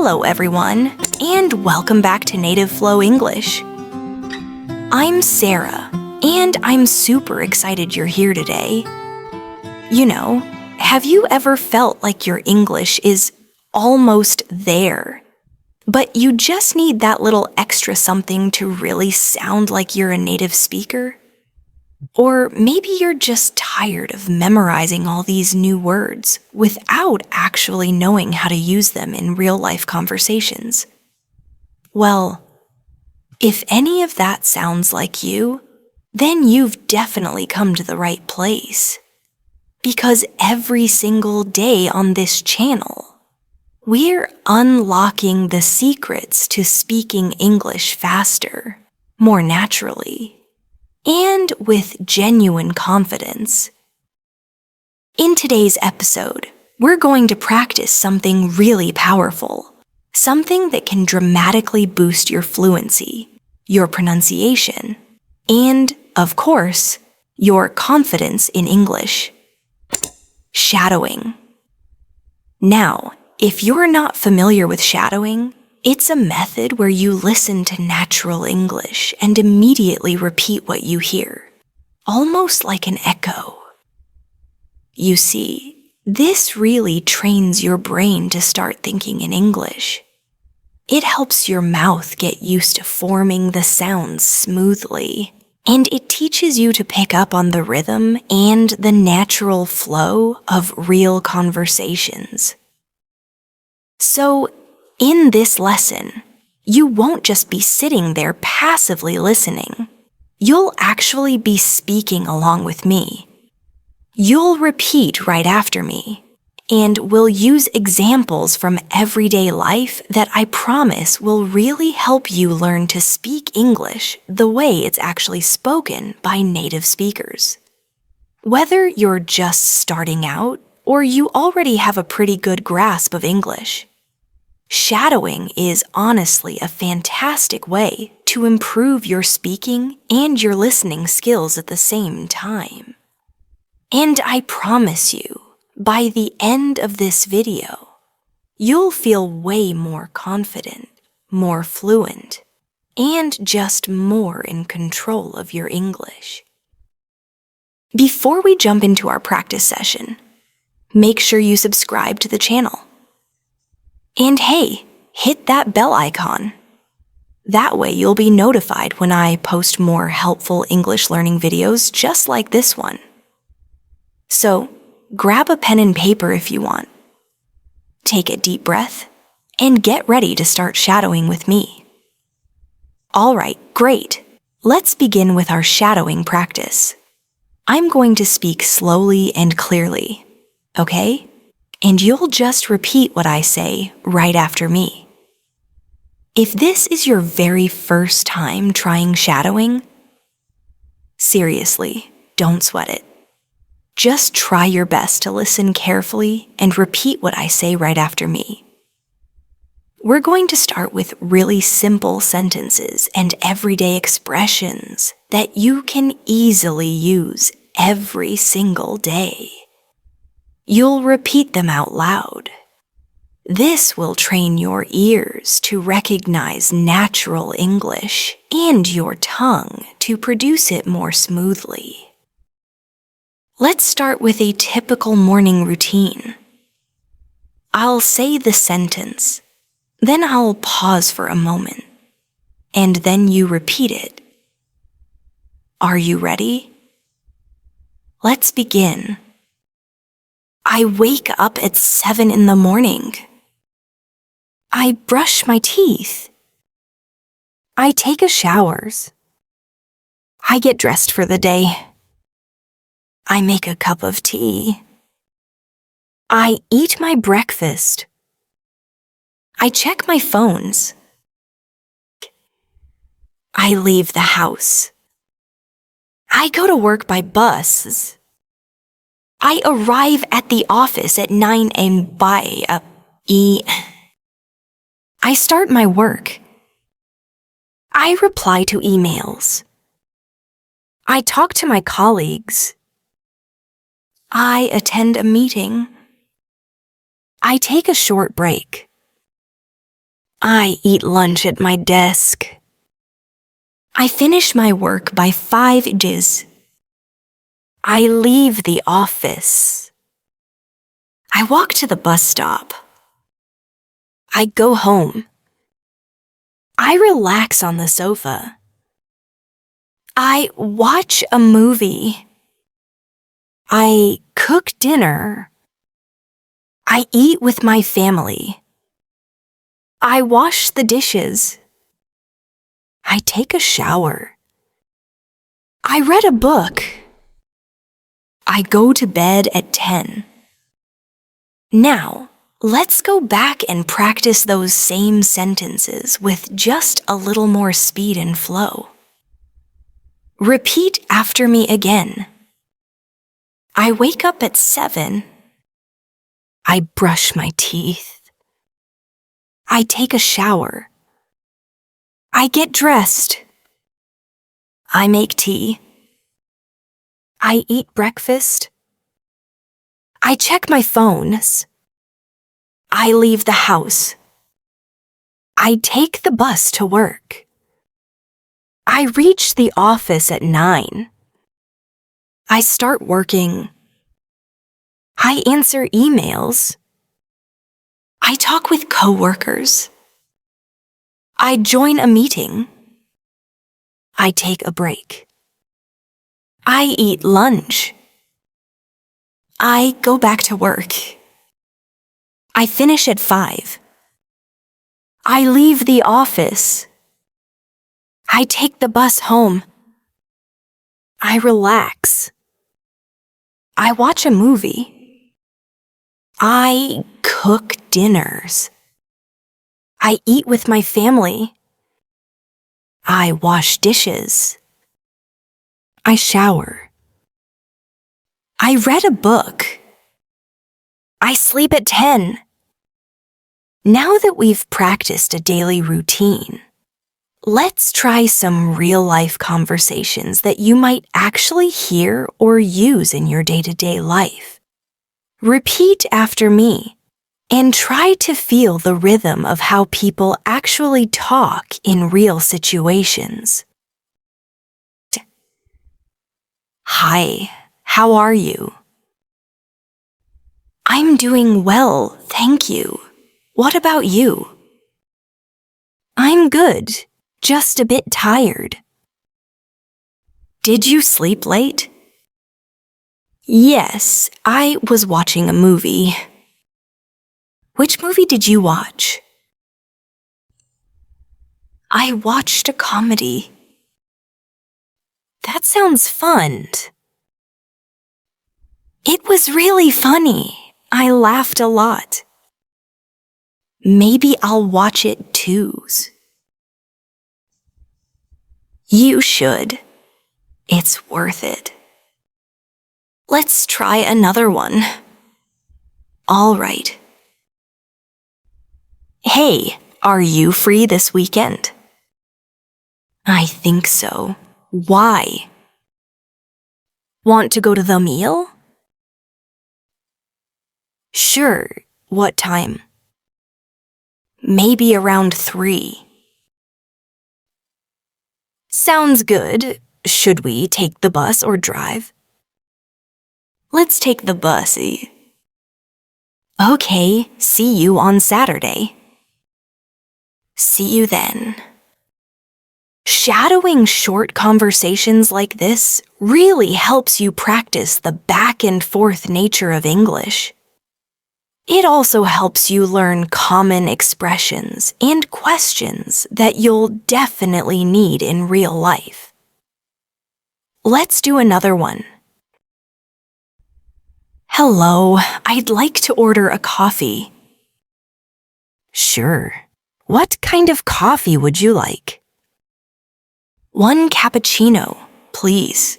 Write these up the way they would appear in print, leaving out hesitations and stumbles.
Hello everyone, and welcome back to Native Flow English. I'm Sarah, and I'm super excited you're here today. You know, have you ever felt like your English is almost there, but you just need that little extra something to really sound like you're a native speaker? Or maybe you're just tired of memorizing all these new words without actually knowing how to use them in real-life conversations. Well, if any of that sounds like you, then you've definitely come to the right place. Because every single day on this channel, we're unlocking the secrets to speaking English faster, more naturally, and with genuine confidence. In today's episode, we're going to practice something really powerful, something that can dramatically boost your fluency, your pronunciation, and, of course, your confidence in English. Shadowing. Now, if you're not familiar with shadowing, it's a method where you listen to natural English and immediately repeat what you hear, almost like an echo. You see, this really trains your brain to start thinking in English. It helps your mouth get used to forming the sounds smoothly, and it teaches you to pick up on the rhythm and the natural flow of real conversations. So, in this lesson, you won't just be sitting there passively listening. You'll actually be speaking along with me. You'll repeat right after me, and we'll use examples from everyday life that I promise will really help you learn to speak English the way it's actually spoken by native speakers. Whether you're just starting out or you already have a pretty good grasp of English, shadowing is honestly a fantastic way to improve your speaking and your listening skills at the same time. And I promise you, by the end of this video, you'll feel way more confident, more fluent, and just more in control of your English. Before we jump into our practice session, make sure you subscribe to the channel. And hey, hit that bell icon. That way you'll be notified when I post more helpful English learning videos just like this one. So, grab a pen and paper if you want. Take a deep breath and get ready to start shadowing with me. All right, great. Let's begin with our shadowing practice. I'm going to speak slowly and clearly, okay? And you'll just repeat what I say right after me. If this is your very first time trying shadowing, seriously, don't sweat it. Just try your best to listen carefully and repeat what I say right after me. We're going to start with really simple sentences and everyday expressions that you can easily use every single day. You'll repeat them out loud. This will train your ears to recognize natural English and your tongue to produce it more smoothly. Let's start with a typical morning routine. I'll say the sentence, then I'll pause for a moment, and then you repeat it. Are you ready? Let's begin. I wake up at 7 in the morning. I brush my teeth. I take a shower. I get dressed for the day. I make a cup of tea. I eat my breakfast. I check my phones. I leave the house. I go to work by bus. I arrive at the office at 9 and I start my work. I reply to emails. I talk to my colleagues. I attend a meeting. I take a short break. I eat lunch at my desk. I finish my work by 5 days. I leave the office. I walk to the bus stop. I go home. I relax on the sofa. I watch a movie. I cook dinner. I eat with my family. I wash the dishes. I take a shower. I read a book. I go to bed at 10. Now, let's go back and practice those same sentences with just a little more speed and flow. Repeat after me again. I wake up at 7. I brush my teeth. I take a shower. I get dressed. I make tea. I eat breakfast. I check my phones. I leave the house. I take the bus to work. I reach the office at 9. I start working. I answer emails. I talk with coworkers. I join a meeting. I take a break. I eat lunch. I go back to work. I finish at 5. I leave the office. I take the bus home. I relax. I watch a movie. I cook dinners. I eat with my family. I wash dishes. I shower. I read a book. I sleep at 10. Now that we've practiced a daily routine, let's try some real-life conversations that you might actually hear or use in your day-to-day life. Repeat after me and try to feel the rhythm of how people actually talk in real situations. Hi, how are you? I'm doing well, thank you. What about you? I'm good, just a bit tired. Did you sleep late? Yes, I was watching a movie. Which movie did you watch? I watched a comedy. That sounds fun. It was really funny. I laughed a lot. Maybe I'll watch it too. You should. It's worth it. Let's try another one. All right. Hey, are you free this weekend? I think so. Why? Want to go to the meal? Sure. What time? Maybe around 3. Sounds good. Should we take the bus or drive? Let's take the bus. Okay, see you on Saturday. See you then. Shadowing short conversations like this really helps you practice the back and forth nature of English. It also helps you learn common expressions and questions that you'll definitely need in real life. Let's do another one. Hello, I'd like to order a coffee. Sure. What kind of coffee would you like? 1 cappuccino, please.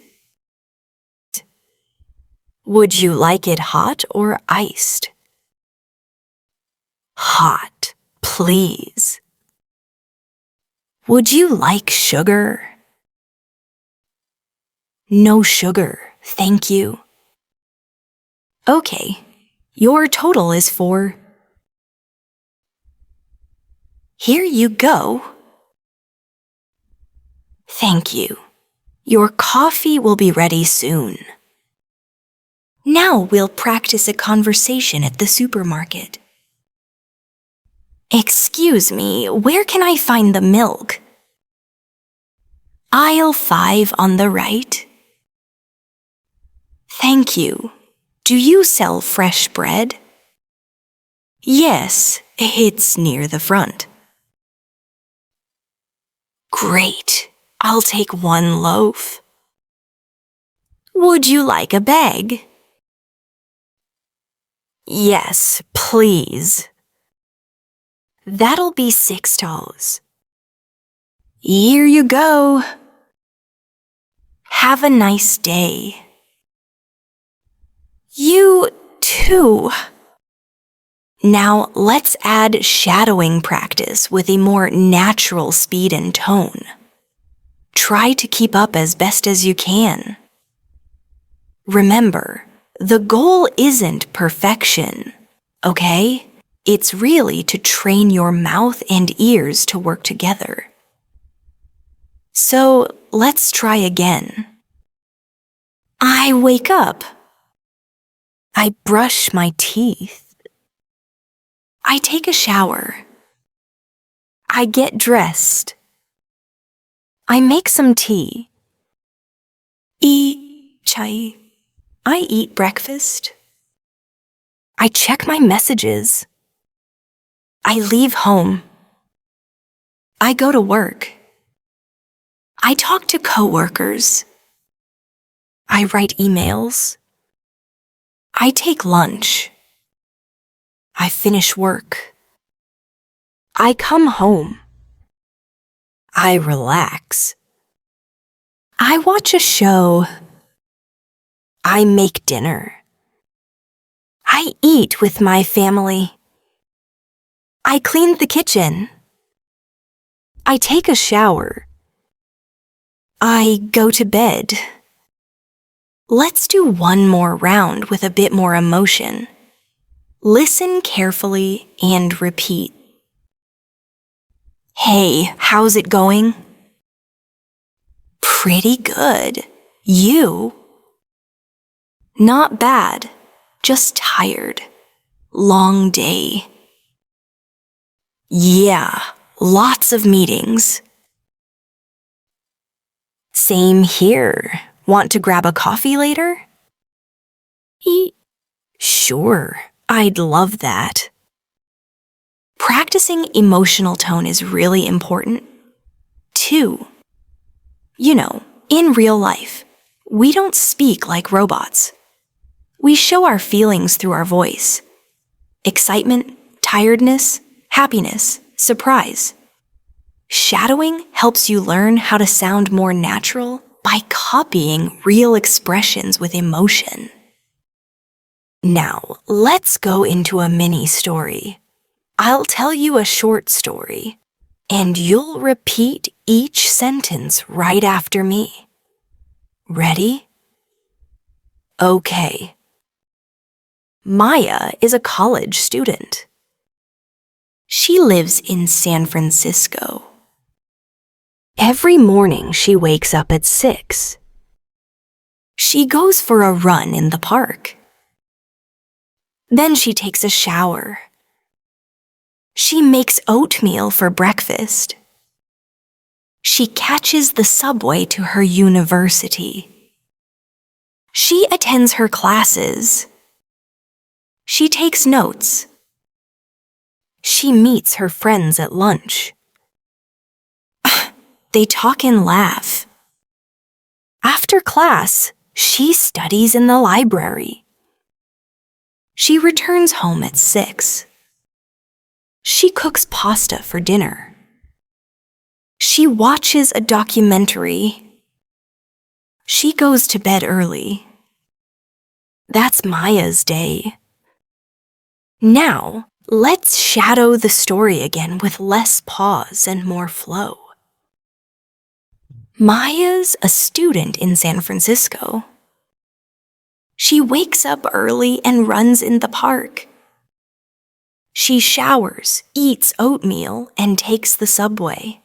Would you like it hot or iced? Hot, please. Would you like sugar? No sugar, thank you. Okay, your total is 4. Here you go. Thank you. Your coffee will be ready soon. Now we'll practice a conversation at the supermarket. Excuse me, where can I find the milk? Aisle 5 on the right. Thank you. Do you sell fresh bread? Yes, it's near the front. Great. I'll take 1 loaf. Would you like a bag? Yes, please. That'll be $6. Here you go. Have a nice day. You too. Now let's add shadowing practice with a more natural speed and tone. Try to keep up as best as you can. Remember, the goal isn't perfection, okay? It's really to train your mouth and ears to work together. So let's try again. I wake up. I brush my teeth. I take a shower. I get dressed. I make some tea. Eat chai. I eat breakfast. I check my messages. I leave home. I go to work. I talk to coworkers. I write emails. I take lunch. I finish work. I come home. I relax. I watch a show. I make dinner. I eat with my family. I clean the kitchen. I take a shower. I go to bed. Let's do one more round with a bit more emotion. Listen carefully and repeat. Hey, how's it going? Pretty good. You? Not bad, just tired. Long day. Yeah, lots of meetings. Same here. Want to grab a coffee later? Sure, I'd love that. Practicing emotional tone is really important. 2. In real life, we don't speak like robots. We show our feelings through our voice. Excitement, tiredness, happiness, surprise. Shadowing helps you learn how to sound more natural by copying real expressions with emotion. Now, let's go into a mini story. I'll tell you a short story, and you'll repeat each sentence right after me. Ready? Okay. Maya is a college student. She lives in San Francisco. Every morning she wakes up at 6. She goes for a run in the park. Then she takes a shower. She makes oatmeal for breakfast. She catches the subway to her university. She attends her classes. She takes notes. She meets her friends at lunch. They talk and laugh. After class, she studies in the library. She returns home at 6. She cooks pasta for dinner. She watches a documentary. She goes to bed early. That's Maya's day. Now, let's shadow the story again with less pause and more flow. Maya's a student in San Francisco. She wakes up early and runs in the park. She showers, eats oatmeal, and takes the subway.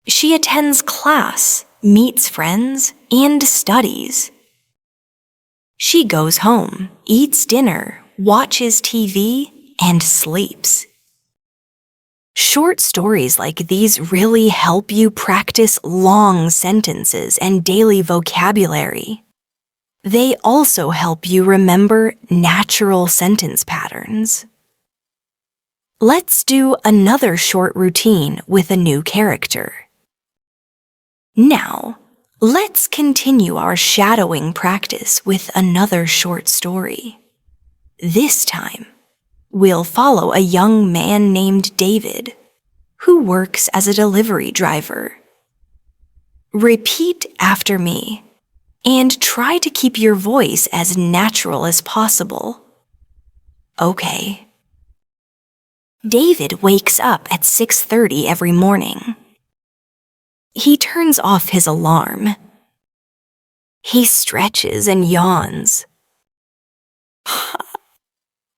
She attends class, meets friends, and studies. She goes home, eats dinner, watches TV, and sleeps. Short stories like these really help you practice long sentences and daily vocabulary. They also help you remember natural sentence patterns. Let's do another short routine with a new character. Now, let's continue our shadowing practice with another short story. This time, we'll follow a young man named David, who works as a delivery driver. Repeat after me, and try to keep your voice as natural as possible. Okay. David wakes up at 6:30 every morning. He turns off his alarm. He stretches and yawns.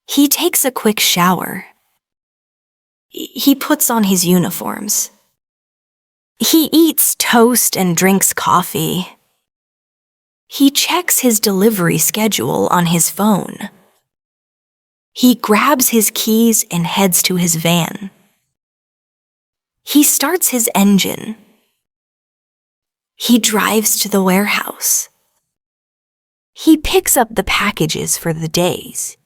He takes a quick shower. He puts on his uniforms. He eats toast and drinks coffee. He checks his delivery schedule on his phone. He grabs his keys and heads to his van. He starts his engine. He drives to the warehouse. He picks up the packages for the days.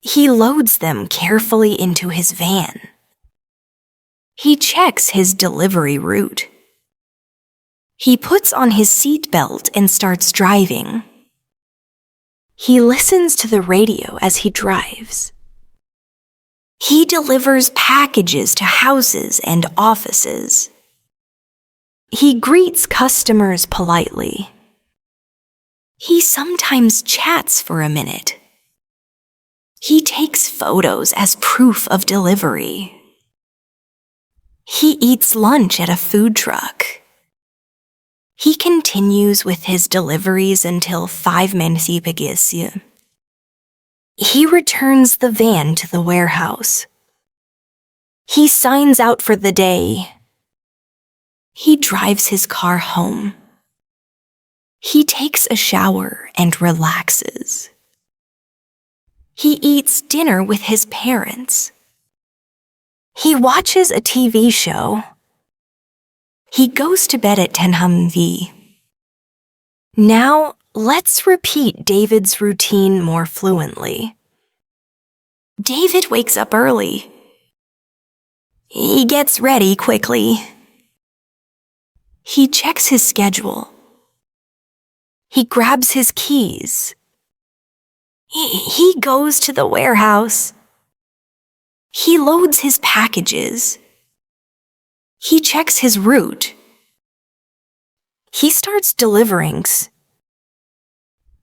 He loads them carefully into his van. He checks his delivery route. He puts on his seatbelt and starts driving. He listens to the radio as he drives. He delivers packages to houses and offices. He greets customers politely. He sometimes chats for a minute. He takes photos as proof of delivery. He eats lunch at a food truck. He continues with his deliveries until 5 minutes pagis. He returns the van to the warehouse. He signs out for the day. He drives his car home. He takes a shower and relaxes. He eats dinner with his parents. He watches a TV show. He goes to bed at 10:00. Now, let's repeat David's routine more fluently. David wakes up early. He gets ready quickly. He checks his schedule. He grabs his keys. He goes to the warehouse. He loads his packages. He checks his route. He starts delivering.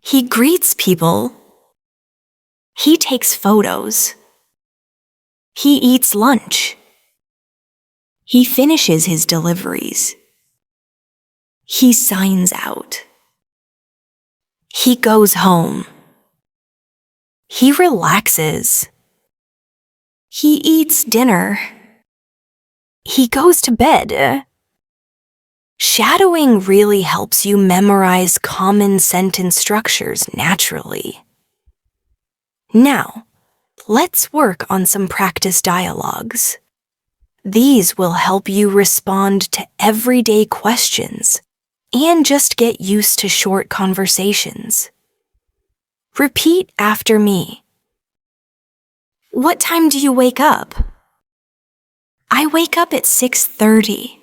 He greets people. He takes photos. He eats lunch. He finishes his deliveries. He signs out. He goes home. He relaxes. He eats dinner. He goes to bed. Shadowing really helps you memorize common sentence structures naturally. Now, let's work on some practice dialogues. These will help you respond to everyday questions and just get used to short conversations. Repeat after me. What time do you wake up? I wake up at 6:30.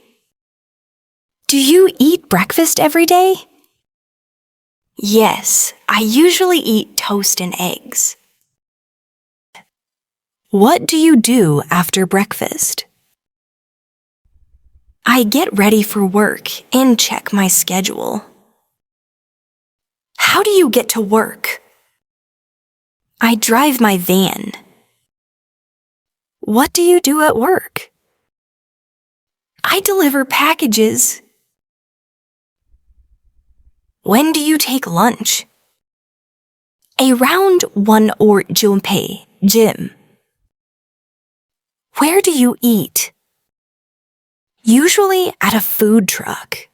Do you eat breakfast every day? Yes, I usually eat toast and eggs. What do you do after breakfast? I get ready for work and check my schedule. How do you get to work? I drive my van. What do you do at work? I deliver packages. When do you take lunch? Around 1 or 2 p.m. Where do you eat? Usually at a food truck.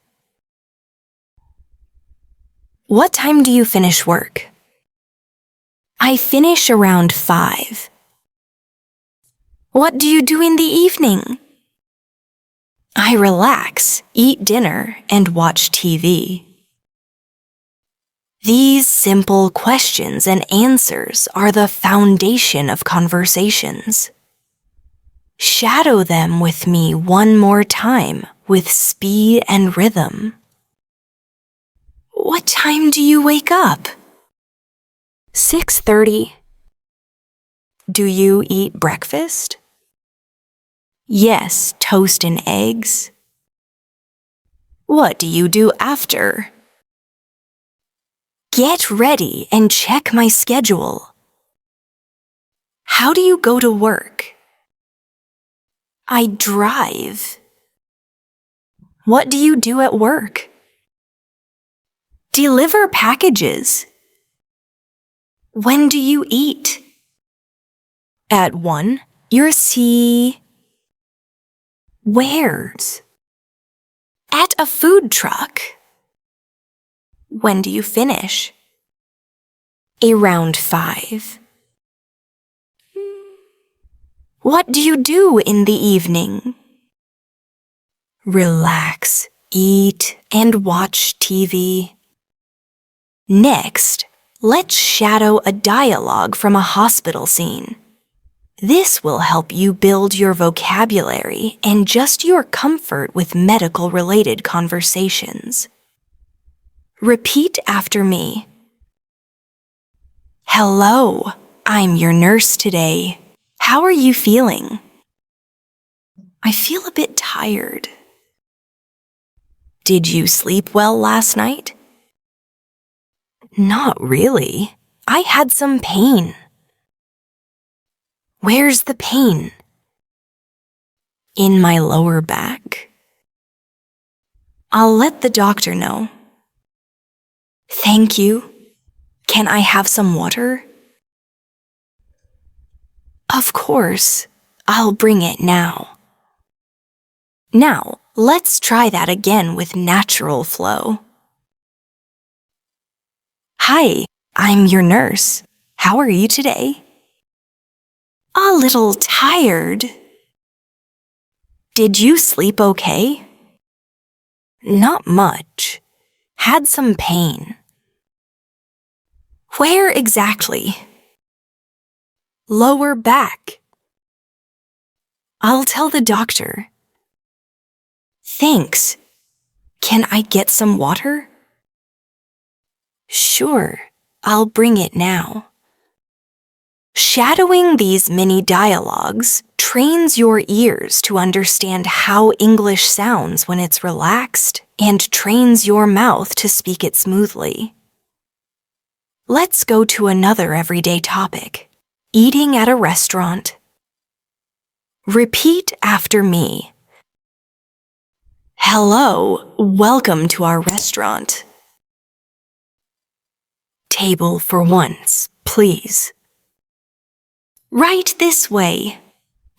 What time do you finish work? I finish around 5. What do you do in the evening? I relax, eat dinner, and watch TV. These simple questions and answers are the foundation of conversations. Shadow them with me one more time with speed and rhythm. What time do you wake up? 6:30. Do you eat breakfast? Yes, toast and eggs. What do you do after? Get ready and check my schedule. How do you go to work? I drive. What do you do at work? Deliver packages. When do you eat? At 1. You're Where's? At a food truck. When do you finish? Around 5. What do you do in the evening? Relax, eat, and watch TV. Next, let's shadow a dialogue from a hospital scene. This will help you build your vocabulary and just your comfort with medical-related conversations. Repeat after me. Hello, I'm your nurse today. How are you feeling? I feel a bit tired. Did you sleep well last night? Not really. I had some pain. Where's the pain? In my lower back. I'll let the doctor know. Thank you. Can I have some water? Of course. I'll bring it now. Now, let's try that again with natural flow. Hi, I'm your nurse. How are you today? A little tired. Did you sleep okay? Not much. Had some pain. Where exactly? Lower back. I'll tell the doctor. Thanks. Can I get some water? Sure, I'll bring it now. Shadowing these mini dialogues trains your ears to understand how English sounds when it's relaxed and trains your mouth to speak it smoothly. Let's go to another everyday topic, eating at a restaurant. Repeat after me. Hello, welcome to our restaurant. Table for once, please. Right this way.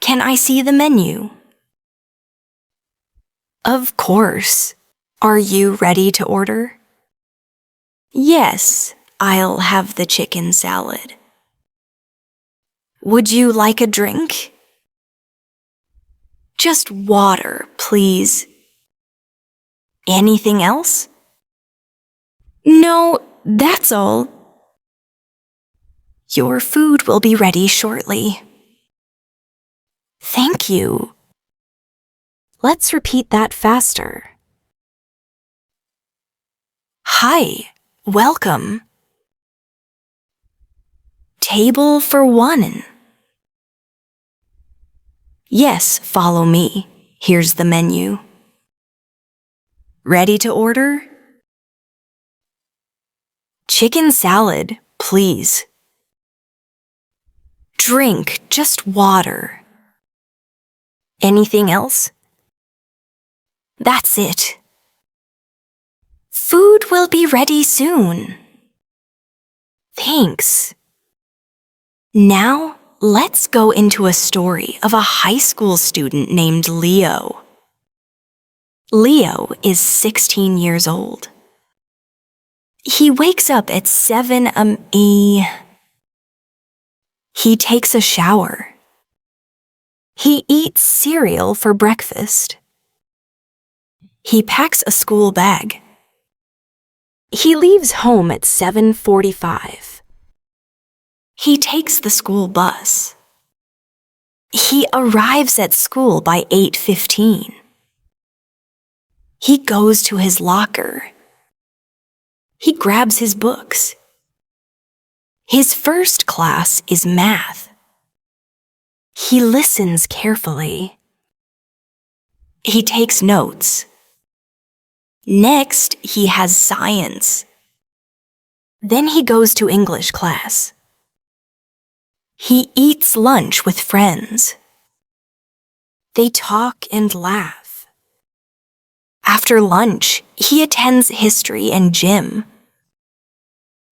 Can I see the menu? Of course. Are you ready to order? Yes, I'll have the chicken salad. Would you like a drink? Just water, please. Anything else? No, that's all. Your food will be ready shortly. Thank you. Let's repeat that faster. Hi, welcome. Table for 1. Yes, follow me. Here's the menu. Ready to order? Chicken salad, please. Drink, just water. Anything else? That's it. Food will be ready soon. Thanks. Now, let's go into a story of a high school student named Leo. Leo is 16 years old. He wakes up at 7 a.m. He takes a shower. He eats cereal for breakfast. He packs a school bag. He leaves home at 7:45. He takes the school bus. He arrives at school by 8:15. He goes to his locker. He grabs his books. His first class is math. He listens carefully. He takes notes. Next, he has science. Then he goes to English class. He eats lunch with friends. They talk and laugh. After lunch, he attends history and gym.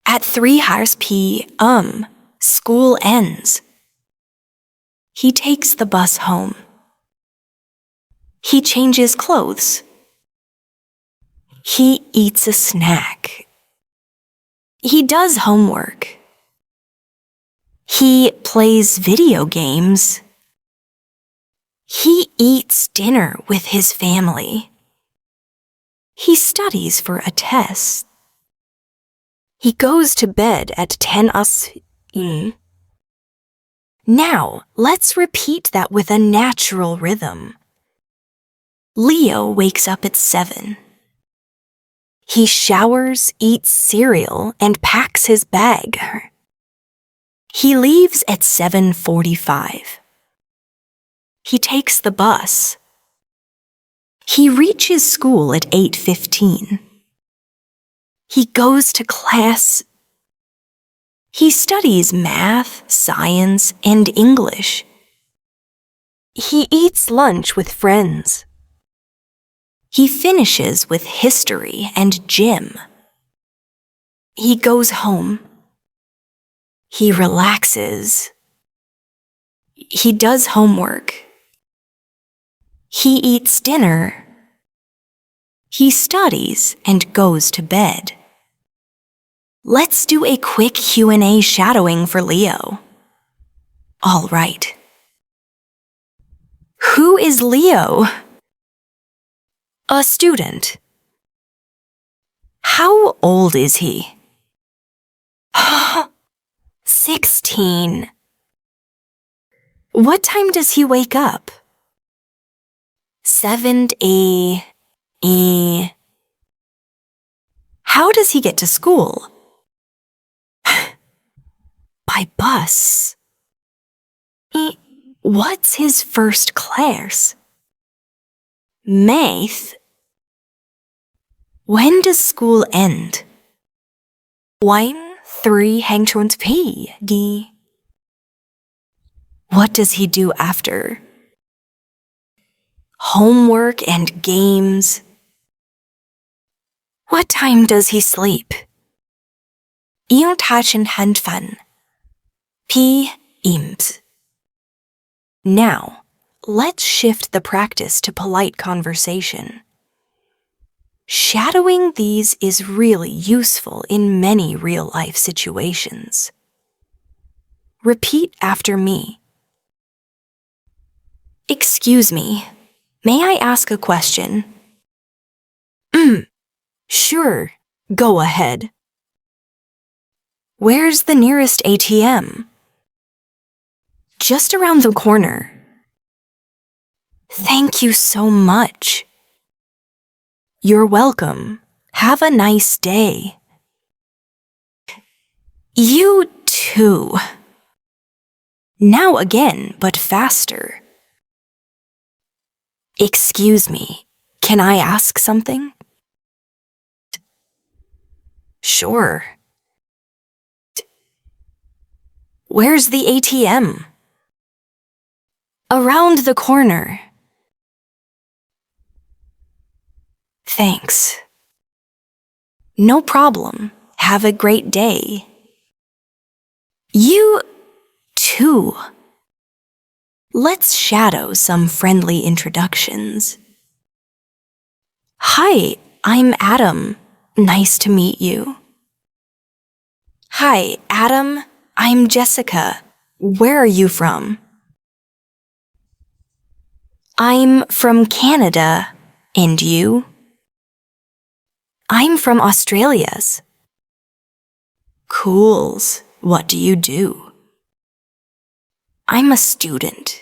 At 3:00 p.m., school ends. He takes the bus home. He changes clothes. He eats a snack. He does homework. He plays video games. He eats dinner with his family. He studies for a test. He goes to bed at 10 a.m. Now, let's repeat that with a natural rhythm. Leo wakes up at 7. He showers, eats cereal, and packs his bag. He leaves at 7:45. He takes the bus. He reaches school at 8:15. He goes to class. He studies math, science, and English. He eats lunch with friends. He finishes with history and gym. He goes home. He relaxes. He does homework. He eats dinner. He studies and goes to bed. Let's do a quick Q&A shadowing for Leo. All right. Who is Leo? A student. How old is he? 16. What time does he wake up? 7 a.m. How does he get to school? By bus. What's his first class? Math. When does school end? 1:03 p.m. What does he do after? Homework and games. What time does he sleep? 因他是很烦 p.m. Now, let's shift the practice to polite conversation. Shadowing these is really useful in many real-life situations. Repeat after me. Excuse me, may I ask a question? Sure, go ahead. Where's the nearest ATM? Just around the corner. Thank you so much. You're welcome. Have a nice day. You too. Now again, but faster. Excuse me, can I ask something? Sure. Where's the ATM? Around the corner. Thanks. No problem. Have a great day. You too. Let's shadow some friendly introductions. Hi, I'm Adam. Nice to meet you. Hi, Adam. I'm Jessica. Where are you from? I'm from Canada. And you? I'm from Australia's. Cools. What do you do? I'm a student.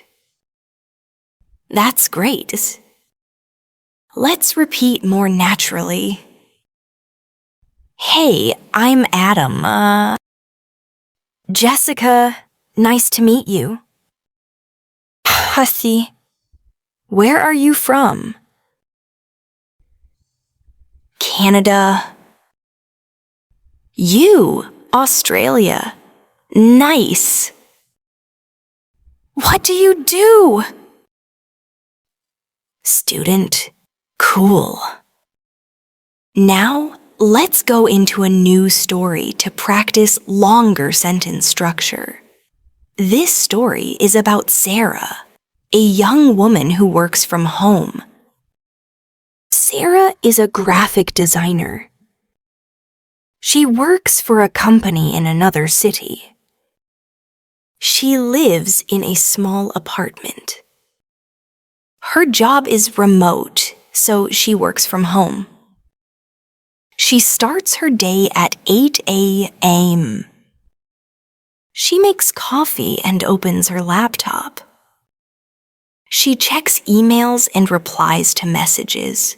That's great. Let's repeat more naturally. Hey, I'm Adam. Jessica, nice to meet you. Hussy, where are you from? Canada. You, Australia. Nice. What do you do? Student. Cool. Now, let's go into a new story to practice longer sentence structure. This story is about Sarah, a young woman who works from home. Sarah is a graphic designer. She works for a company in another city. She lives in a small apartment. Her job is remote, so she works from home. She starts her day at 8 a.m. She makes coffee and opens her laptop. She checks emails and replies to messages.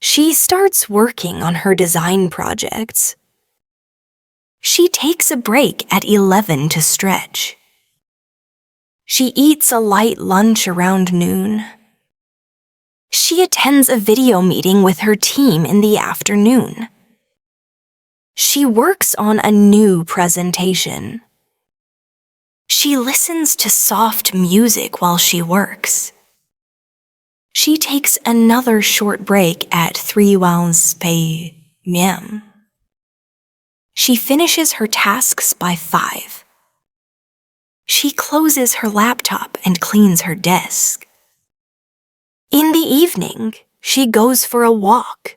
She starts working on her design projects. She takes a break at 11 to stretch. She eats a light lunch around noon. She attends a video meeting with her team in the afternoon. She works on a new presentation. She listens to soft music while she works. She takes another short break at 3 p.m. She finishes her tasks by 5. She closes her laptop and cleans her desk. In the evening, she goes for a walk.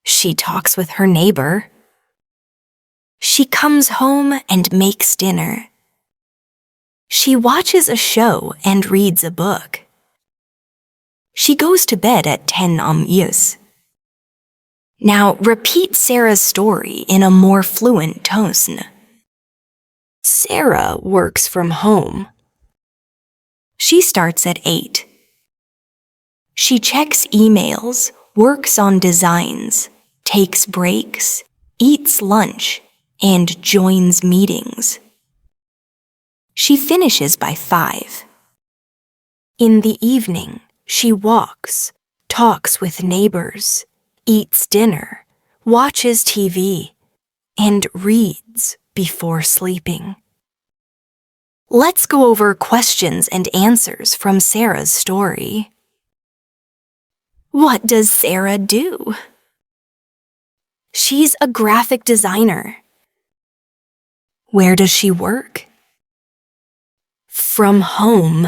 She talks with her neighbor. She comes home and makes dinner. She watches a show and reads a book. She goes to bed at 10 am. Now repeat Sarah's story in a more fluent tone. Sarah works from home. She starts at 8. She checks emails, works on designs, takes breaks, eats lunch, and joins meetings. She finishes by 5. In the evening, she walks, talks with neighbors, eats dinner, watches TV, and reads before sleeping. Let's go over questions and answers from Sarah's story. What does Sarah do? She's a graphic designer. Where does she work? From home.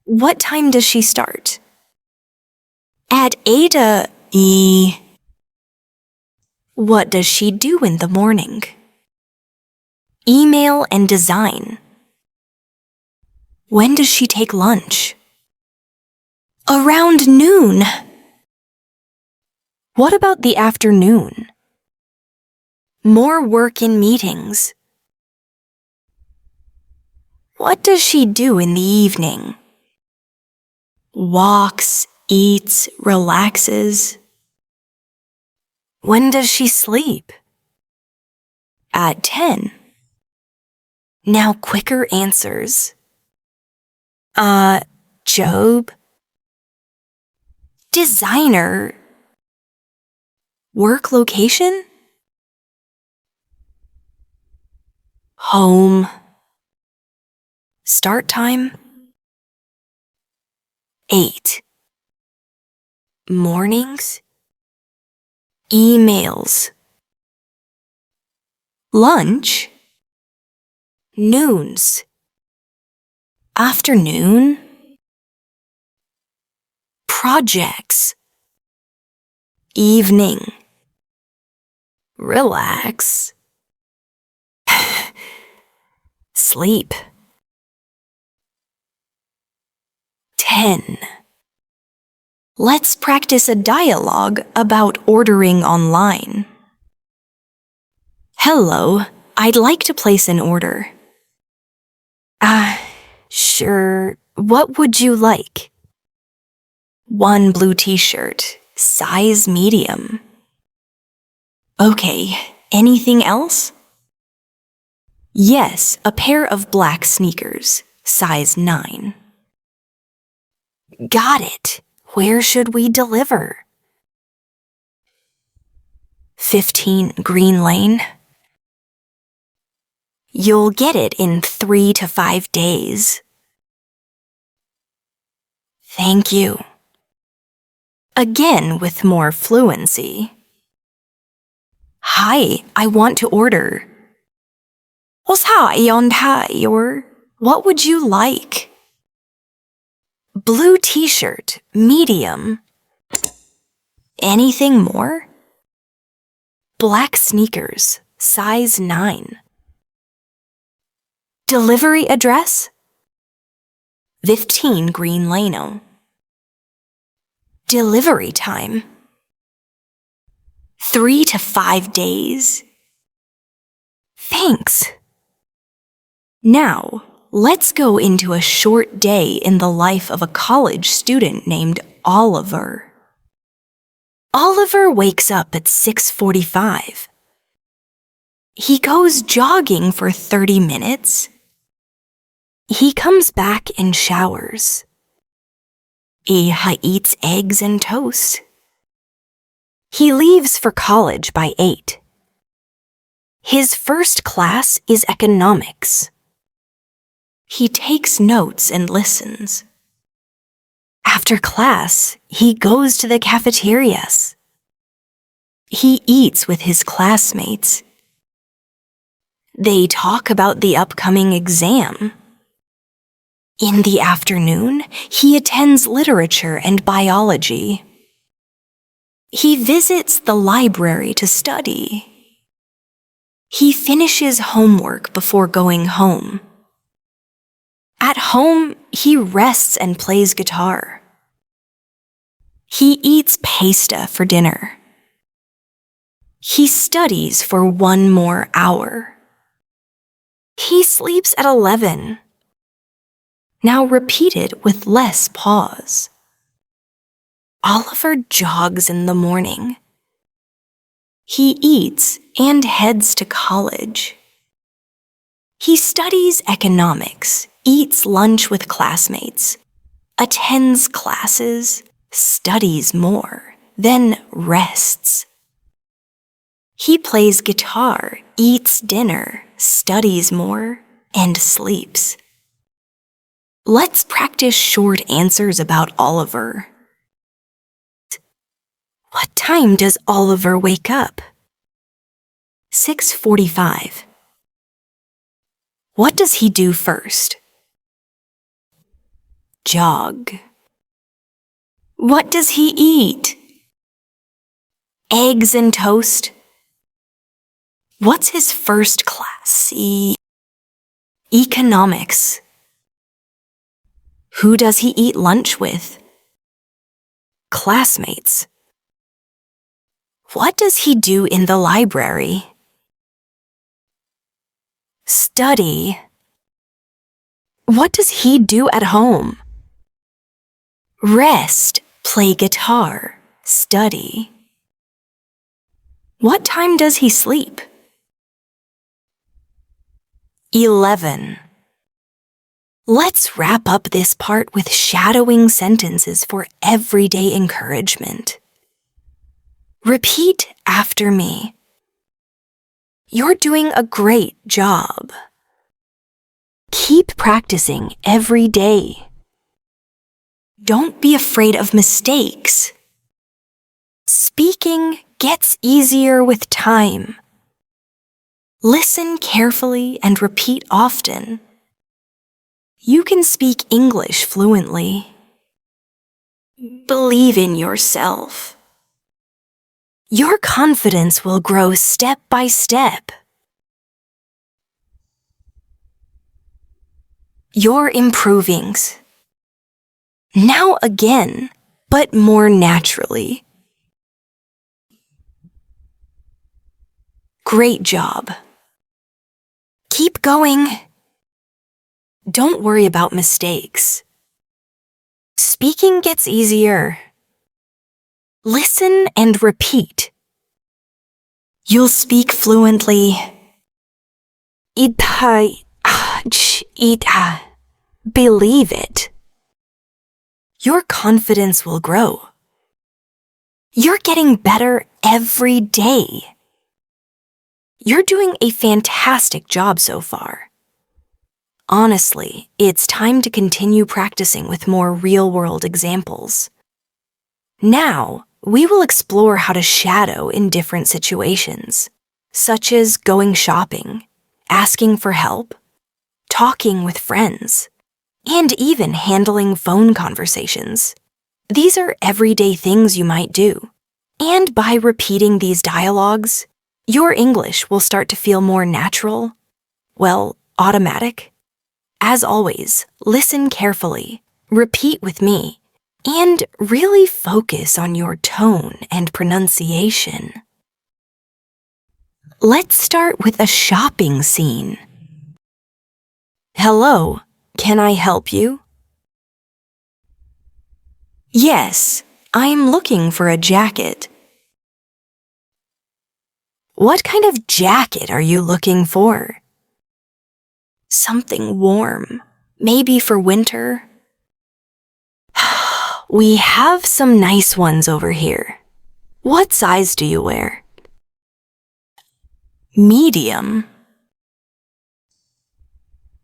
What time does she start? At 8 a.m. What does she do in the morning? Email and design. When does she take lunch? Around noon. What about the afternoon? More work in meetings. What does she do in the evening? Walks, eats, relaxes. When does she sleep? At 10. Now quicker answers. Job. Designer. Work location? Home. Start time? 8. Mornings? Emails. Lunch? Noons. Afternoon. Projects. Evening. Relax. Sleep. 10. Let's practice a dialogue about ordering online. Hello, I'd like to place an order. Sure. What would you like? 1 blue t-shirt, size medium. Okay, anything else? Yes, a pair of black sneakers, size 9. Got it. Where should we deliver? 15 Green Lane. You'll get it in 3 to 5 days. Thank you. Again with more fluency. Hi, I want to order. What would you like? Blue t-shirt, medium. Anything more? Black sneakers, size 9. Delivery address? 15 Green Lane. Delivery time? 3 to 5 days. Thanks. Now, let's go into a short day in the life of a college student named Oliver. Oliver wakes up at 6:45. He goes jogging for 30 minutes. He comes back and showers. He eats eggs and toast. He leaves for college by 8. His first class is economics. He takes notes and listens. After class, he goes to the cafeterias. He eats with his classmates. They talk about the upcoming exam. In the afternoon, he attends literature and biology. He visits the library to study. He finishes homework before going home. At home, he rests and plays guitar. He eats pasta for dinner. He studies for 1 more hour. He sleeps at 11. Now repeat it with less pause. Oliver jogs in the morning. He eats and heads to college. He studies economics, eats lunch with classmates, attends classes, studies more, then rests. He plays guitar, eats dinner, studies more, and sleeps. Let's practice short answers about Oliver. What time does Oliver wake up? 6:45. What does he do first? Jog. What does he eat? Eggs and toast. What's his first class? Economics. Who does he eat lunch with? Classmates. What does he do in the library? Study. What does he do at home? Rest, play guitar, study. What time does he sleep? 11. Let's wrap up this part with shadowing sentences for everyday encouragement. Repeat after me. You're doing a great job. Keep practicing every day. Don't be afraid of mistakes. Speaking gets easier with time. Listen carefully and repeat often. You can speak English fluently. Believe in yourself. Your confidence will grow step by step. You're improving. Now again, but more naturally. Great job. Keep going. Don't worry about mistakes. Speaking gets easier. Listen and repeat. You'll speak fluently. Believe it. Your confidence will grow. You're getting better every day. You're doing a fantastic job so far. Honestly, it's time to continue practicing with more real-world examples. Now, we will explore how to shadow in different situations, such as going shopping, asking for help, talking with friends, and even handling phone conversations. These are everyday things you might do. And by repeating these dialogues, your English will start to feel more natural, automatic. As always, listen carefully, repeat with me, and really focus on your tone and pronunciation. Let's start with a shopping scene. Hello, can I help you? Yes, I'm looking for a jacket. What kind of jacket are you looking for? Something warm, maybe for winter. We have some nice ones over here. What size do you wear? Medium.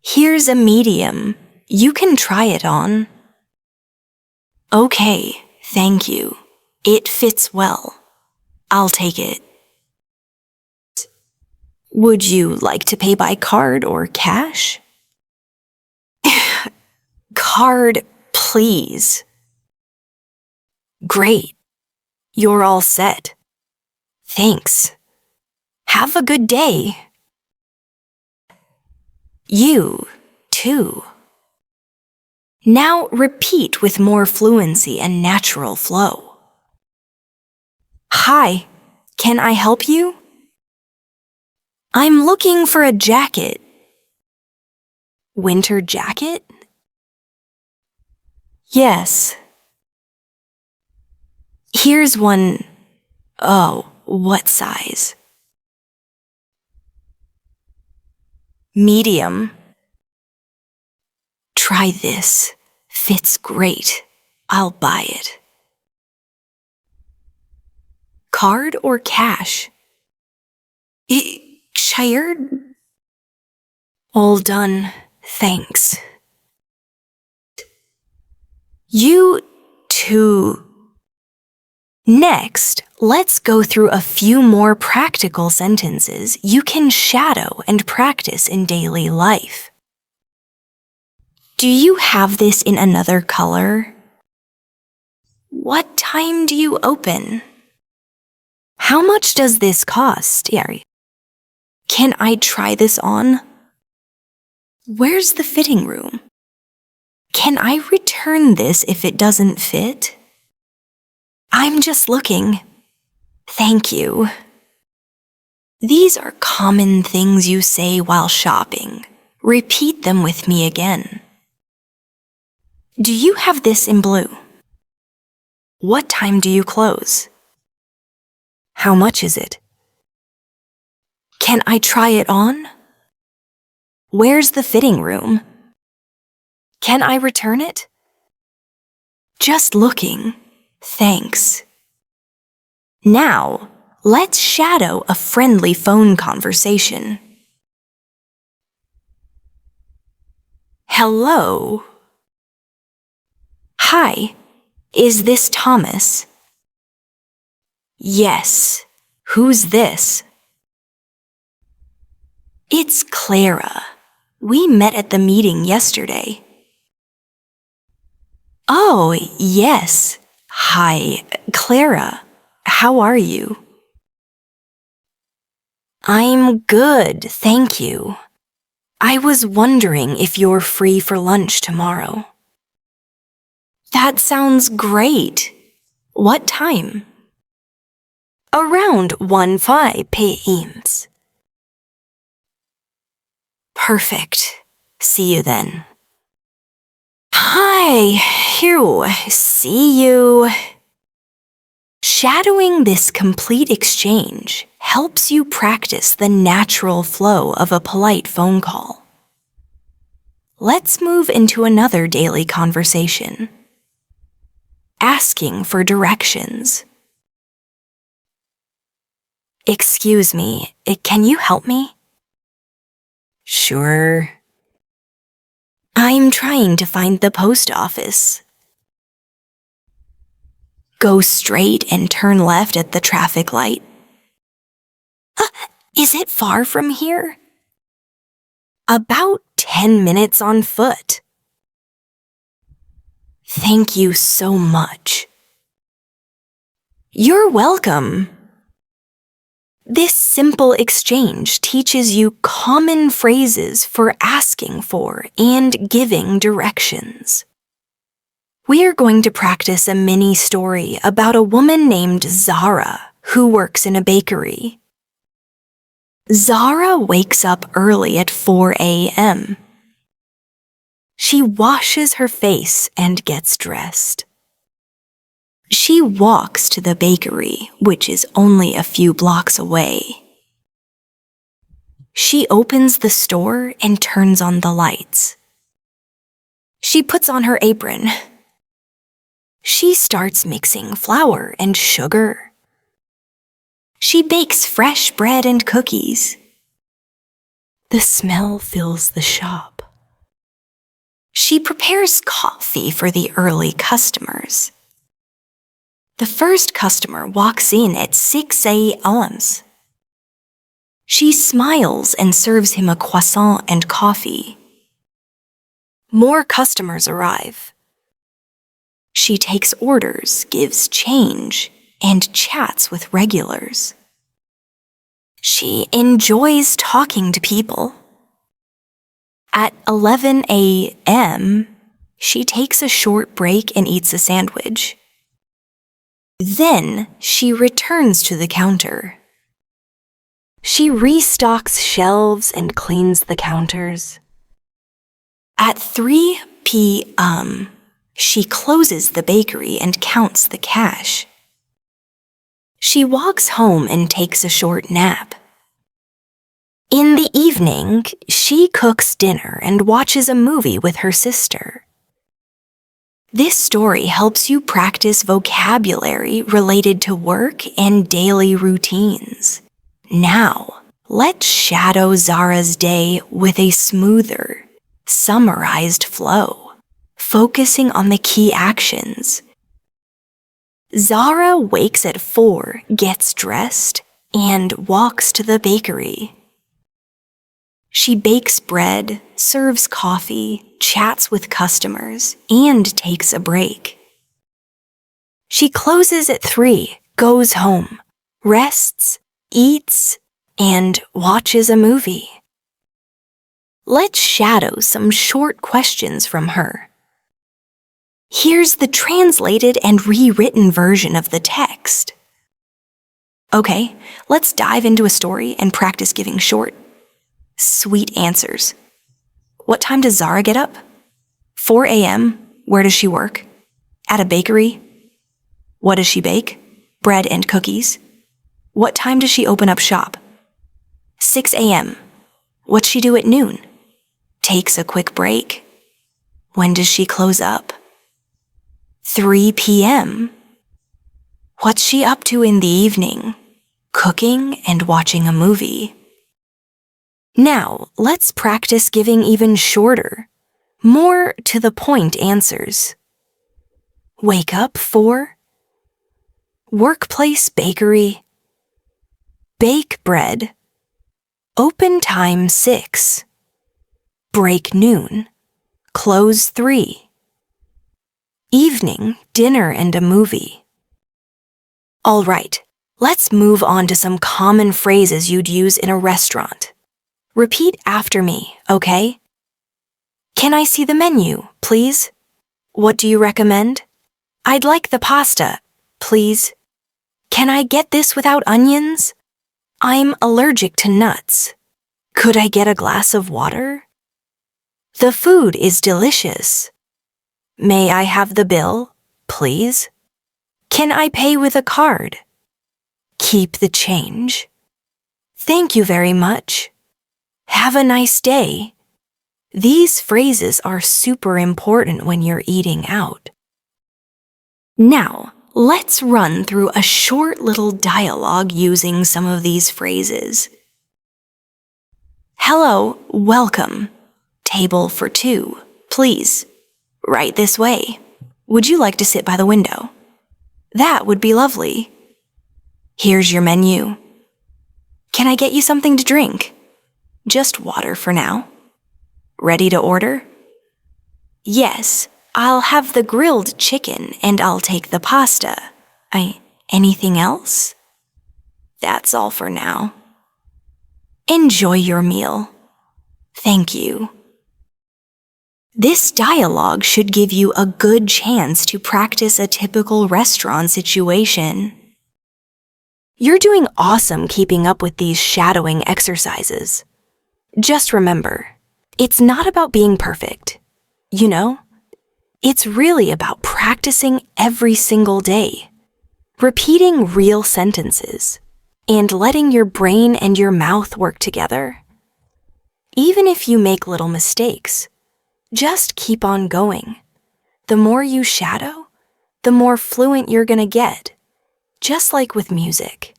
Here's a medium. You can try it on. Okay, thank you. It fits well. I'll take it. Would you like to pay by card or cash? Card, please. Great. You're all set. Thanks. Have a good day. You, too. Now repeat with more fluency and natural flow. Hi, can I help you? I'm looking for a jacket. Winter jacket? Yes. Here's one. Oh, what size? Medium. Try this. Fits great. I'll buy it. Card or cash? Shared? All done. Thanks. You too. Next, let's go through a few more practical sentences you can shadow and practice in daily life. Do you have this in another color? What time do you open? How much does this cost? Can I try this on? Where's the fitting room? Can I return this if it doesn't fit? I'm just looking. Thank you. These are common things you say while shopping. Repeat them with me again. Do you have this in blue? What time do you close? How much is it? Can I try it on? Where's the fitting room? Can I return it? Just looking. Thanks. Now, let's shadow a friendly phone conversation. Hello. Hi, is this Thomas? Yes. Who's this? It's Clara. We met at the meeting yesterday. Oh, yes. Hi, Clara. How are you? I'm good, thank you. I was wondering if you're free for lunch tomorrow. That sounds great. What time? Around 1:05 p.m. Perfect. See you then. Hi, Hugh. See you. Shadowing this complete exchange helps you practice the natural flow of a polite phone call. Let's move into another daily conversation. Asking for directions. Excuse me, can you help me? Sure. I'm trying to find the post office. Go straight and turn left at the traffic light. Is it far from here? About 10 minutes on foot. Thank you so much. You're welcome. This simple exchange teaches you common phrases for asking for and giving directions. We are going to practice a mini story about a woman named Zara who works in a bakery. Zara wakes up early at 4 a.m. She washes her face and gets dressed. She walks to the bakery, which is only a few blocks away. She opens the store and turns on the lights. She puts on her apron. She starts mixing flour and sugar. She bakes fresh bread and cookies. The smell fills the shop. She prepares coffee for the early customers. The first customer walks in at 6 a.m. She smiles and serves him a croissant and coffee. More customers arrive. She takes orders, gives change, and chats with regulars. She enjoys talking to people. At 11 a.m., she takes a short break and eats a sandwich. Then she returns to the counter. She restocks shelves and cleans the counters. At 3 p.m., she closes the bakery and counts the cash. She walks home and takes a short nap. In the evening, she cooks dinner and watches a movie with her sister. This story helps you practice vocabulary related to work and daily routines. Now, let's shadow Zara's day with a smoother, summarized flow, focusing on the key actions. Zara wakes at 4, gets dressed, and walks to the bakery. She bakes bread, serves coffee, chats with customers, and takes a break. She closes at 3, goes home, rests, eats, and watches a movie. Let's shadow some short questions from her. Here's the translated and rewritten version of the text. Okay, let's dive into a story and practice giving short, sweet answers. What time does Zara get up? 4 a.m. Where does she work? At a bakery. What does she bake? Bread and cookies. What time does she open up shop? 6 a.m. What's she do at noon? Takes a quick break. When does she close up? 3 p.m. What's she up to in the evening? Cooking and watching a movie. Now, let's practice giving even shorter, more to the point answers. Wake up 4. Workplace bakery. Bake bread. Open time 6. Break noon. Close 3. Evening, dinner and a movie. All right, let's move on to some common phrases you'd use in a restaurant. Repeat after me, okay? Can I see the menu, please? What do you recommend? I'd like the pasta, please. Can I get this without onions? I'm allergic to nuts. Could I get a glass of water? The food is delicious. May I have the bill, please? Can I pay with a card? Keep the change. Thank you very much. Have a nice day. These phrases are super important when you're eating out. Now, let's run through a short little dialogue using some of these phrases. Hello, welcome. Table for 2, please. Right this way. Would you like to sit by the window? That would be lovely. Here's your menu. Can I get you something to drink? Just water for now. Ready to order? Yes, I'll have the grilled chicken and I'll take the pasta. Anything else? That's all for now. Enjoy your meal. Thank you. This dialogue should give you a good chance to practice a typical restaurant situation. You're doing awesome keeping up with these shadowing exercises. Just remember, it's not about being perfect, you know? It's really about practicing every single day, repeating real sentences, and letting your brain and your mouth work together. Even if you make little mistakes, just keep on going. The more you shadow, the more fluent you're gonna get. Just like with music,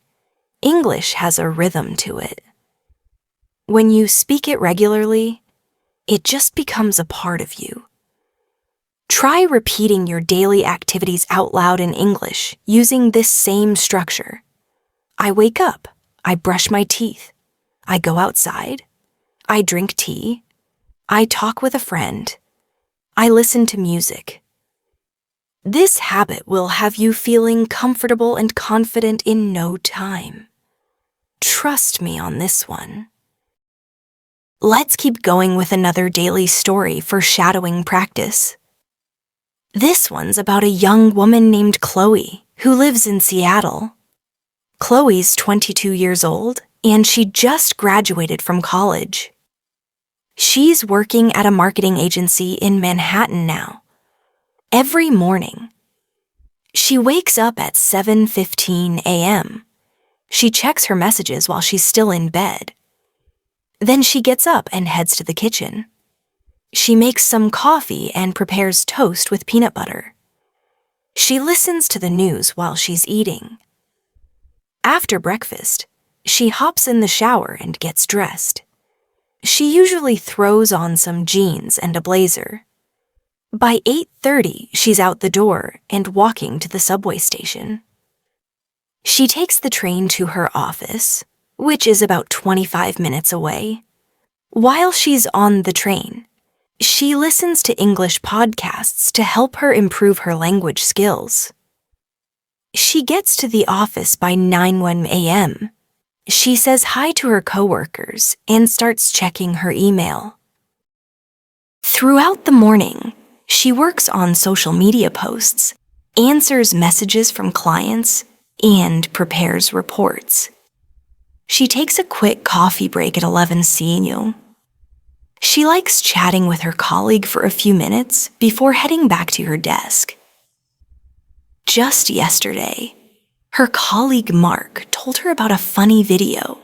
English has a rhythm to it. When you speak it regularly, it just becomes a part of you. Try repeating your daily activities out loud in English using this same structure. I wake up, I brush my teeth, I go outside, I drink tea, I talk with a friend, I listen to music. This habit will have you feeling comfortable and confident in no time. Trust me on this one. Let's keep going with another daily story for shadowing practice. This one's about a young woman named Chloe who lives in Seattle. Chloe's 22 years old and she just graduated from college. She's working at a marketing agency in Manhattan now. Every morning, she wakes up at 7:15 a.m. She checks her messages while she's still in bed. Then she gets up and heads to the kitchen. She makes some coffee and prepares toast with peanut butter. She listens to the news while she's eating. After breakfast, she hops in the shower and gets dressed. She usually throws on some jeans and a blazer. By 8:30, she's out the door and walking to the subway station. She takes the train to her office, which is about 25 minutes away. While she's on the train, she listens to English podcasts to help her improve her language skills. She gets to the office by 9:01 a.m. She says hi to her coworkers and starts checking her email. Throughout the morning, she works on social media posts, answers messages from clients, and prepares reports. She takes a quick coffee break at 11 p.m. She likes chatting with her colleague for a few minutes before heading back to her desk. Just yesterday, her colleague Mark told her about a funny video,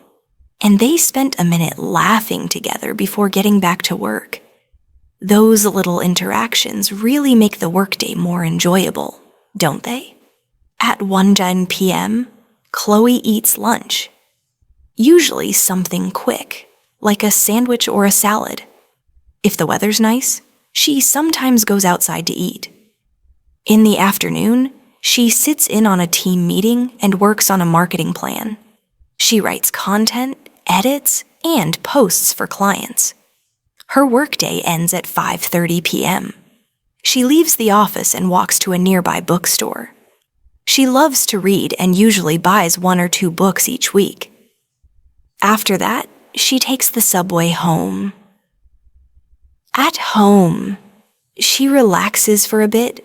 and they spent a minute laughing together before getting back to work. Those little interactions really make the workday more enjoyable, don't they? At 1:10 p.m., Chloe eats lunch. Usually something quick, like a sandwich or a salad. If the weather's nice, she sometimes goes outside to eat. In the afternoon, she sits in on a team meeting and works on a marketing plan. She writes content, edits, and posts for clients. Her workday ends at 5:30 p.m. She leaves the office and walks to a nearby bookstore. She loves to read and usually buys 1 or 2 books each week. After that, she takes the subway home. At home, she relaxes for a bit,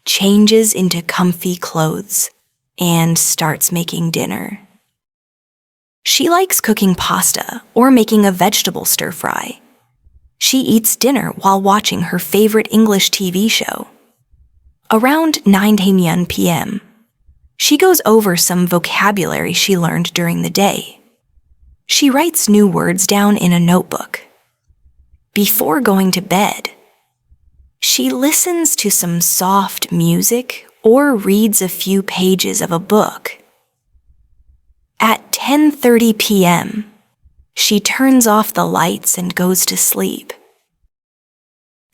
changes into comfy clothes, and starts making dinner. She likes cooking pasta or making a vegetable stir-fry. She eats dinner while watching her favorite English TV show. Around 9 p.m., she goes over some vocabulary she learned during the day. She writes new words down in a notebook. Before going to bed, she listens to some soft music or reads a few pages of a book. At 10:30 p.m., she turns off the lights and goes to sleep.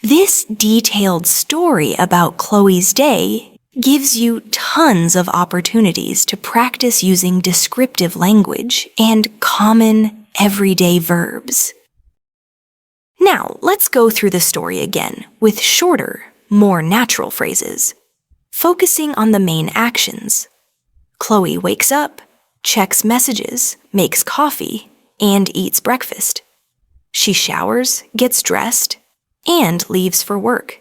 This detailed story about Chloe's day gives you tons of opportunities to practice using descriptive language and common, everyday verbs. Now, let's go through the story again with shorter, more natural phrases, focusing on the main actions. Chloe wakes up, checks messages, makes coffee, and eats breakfast. She showers, gets dressed, and leaves for work.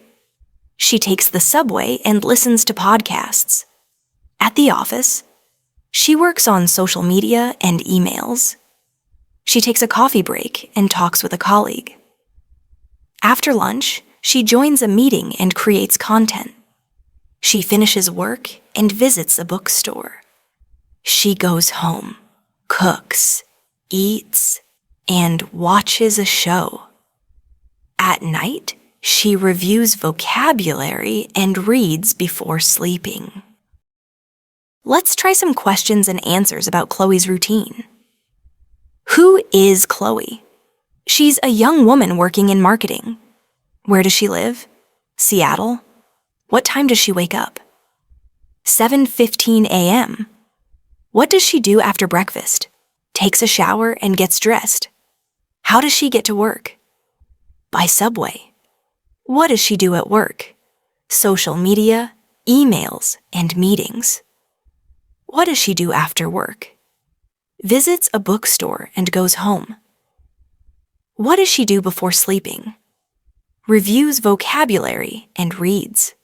She takes the subway and listens to podcasts. At the office, she works on social media and emails. She takes a coffee break and talks with a colleague. After lunch, she joins a meeting and creates content. She finishes work and visits a bookstore. She goes home, cooks, eats, and watches a show. At night, she reviews vocabulary and reads before sleeping. Let's try some questions and answers about Chloe's routine. Who is Chloe? She's a young woman working in marketing. Where does she live? Seattle. What time does she wake up? 7:15 a.m. What does she do after breakfast? Takes a shower and gets dressed. How does she get to work? By subway. What does she do at work? Social media, emails, and meetings. What does she do after work? Visits a bookstore and goes home. What does she do before sleeping? Reviews vocabulary and reads.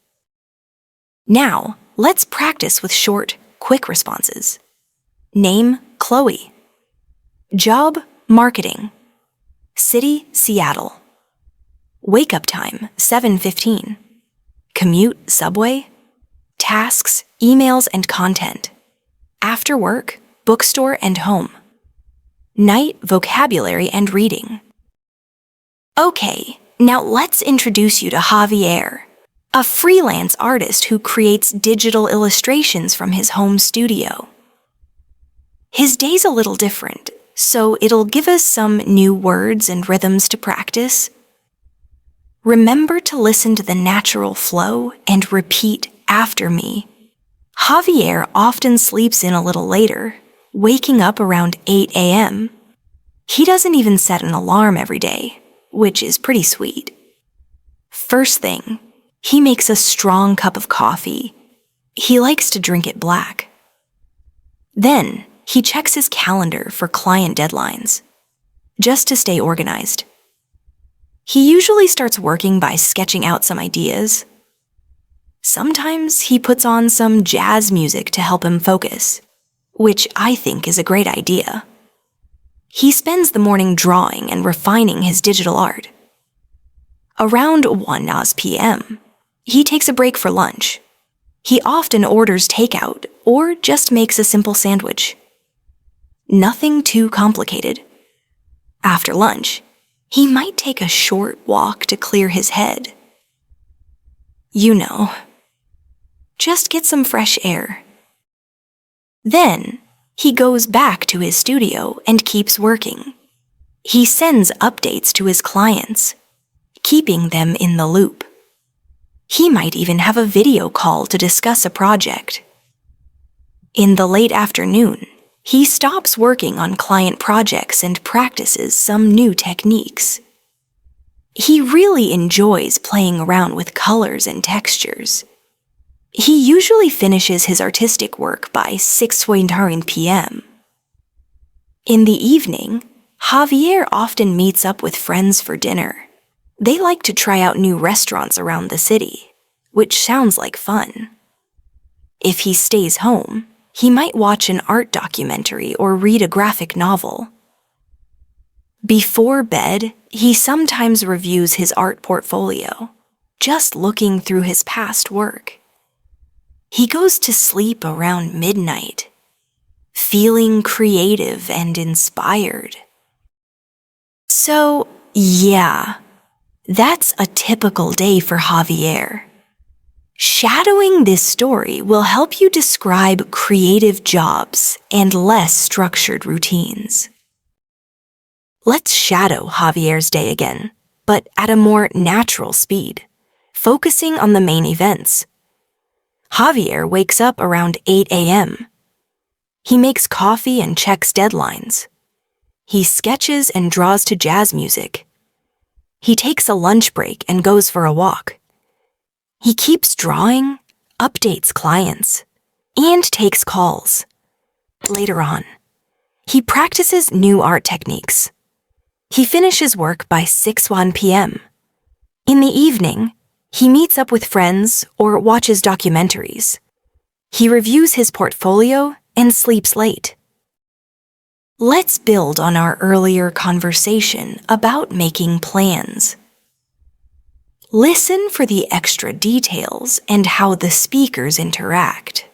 Now, let's practice with short, quick responses. Name, Chloe. Job, marketing. City, Seattle. Wake up time, 7:15. Commute, subway. Tasks, emails, and content. After work, bookstore and home. Night, vocabulary and reading. Okay, now let's introduce you to Javier, a freelance artist who creates digital illustrations from his home studio. His day's a little different, so it'll give us some new words and rhythms to practice. Remember to listen to the natural flow and repeat after me. Javier often sleeps in a little later, waking up around 8 a.m. He doesn't even set an alarm every day, which is pretty sweet. First thing, he makes a strong cup of coffee. He likes to drink it black. Then, he checks his calendar for client deadlines, just to stay organized. He usually starts working by sketching out some ideas. Sometimes he puts on some jazz music to help him focus, which I think is a great idea. He spends the morning drawing and refining his digital art. Around 1 p.m., he takes a break for lunch. He often orders takeout or just makes a simple sandwich. Nothing too complicated. After lunch, he might take a short walk to clear his head. You know, just get some fresh air. Then, he goes back to his studio and keeps working. He sends updates to his clients, keeping them in the loop. He might even have a video call to discuss a project. In the late afternoon, He stops working on client projects and practices some new techniques. He really enjoys playing around with colors and textures. He usually finishes his artistic work by 6:20 p.m. In the evening, Javier often meets up with friends for dinner. They like to try out new restaurants around the city, which sounds like fun. If he stays home, he might watch an art documentary or read a graphic novel. Before bed, he sometimes reviews his art portfolio, just looking through his past work. He goes to sleep around midnight, feeling creative and inspired. So, yeah, that's a typical day for Javier. Shadowing this story will help you describe creative jobs and less structured routines. Let's shadow Javier's day again, but at a more natural speed, focusing on the main events. Javier wakes up around 8 a.m. He makes coffee and checks deadlines. He sketches and draws to jazz music. He takes a lunch break and goes for a walk. He keeps drawing, updates clients, and takes calls. Later on, he practices new art techniques. He finishes work by 6:01 p.m. In the evening, he meets up with friends or watches documentaries. He reviews his portfolio and sleeps late. Let's build on our earlier conversation about making plans. Listen for the extra details and how the speakers interact.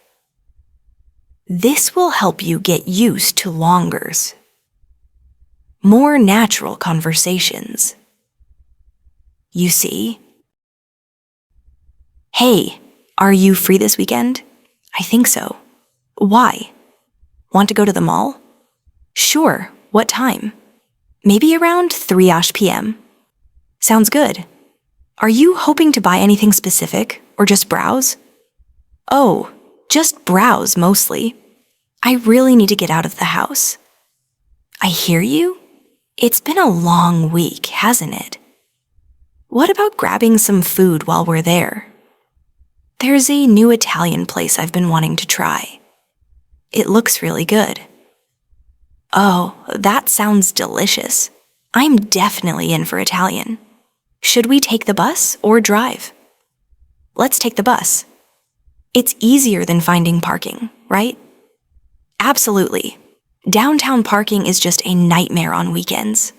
This will help you get used to longers, more natural conversations. You see? Hey, are you free this weekend? I think so. Why? Want to go to the mall? Sure, what time? Maybe around 3:00 p.m. Sounds good. Are you hoping to buy anything specific or just browse? Oh, just browse mostly. I really need to get out of the house. I hear you. It's been a long week, hasn't it? What about grabbing some food while we're there? There's a new Italian place I've been wanting to try. It looks really good. Oh, that sounds delicious. I'm definitely in for Italian. Should we take the bus or drive? Let's take the bus. It's easier than finding parking, right? Absolutely. Downtown parking is just a nightmare on weekends.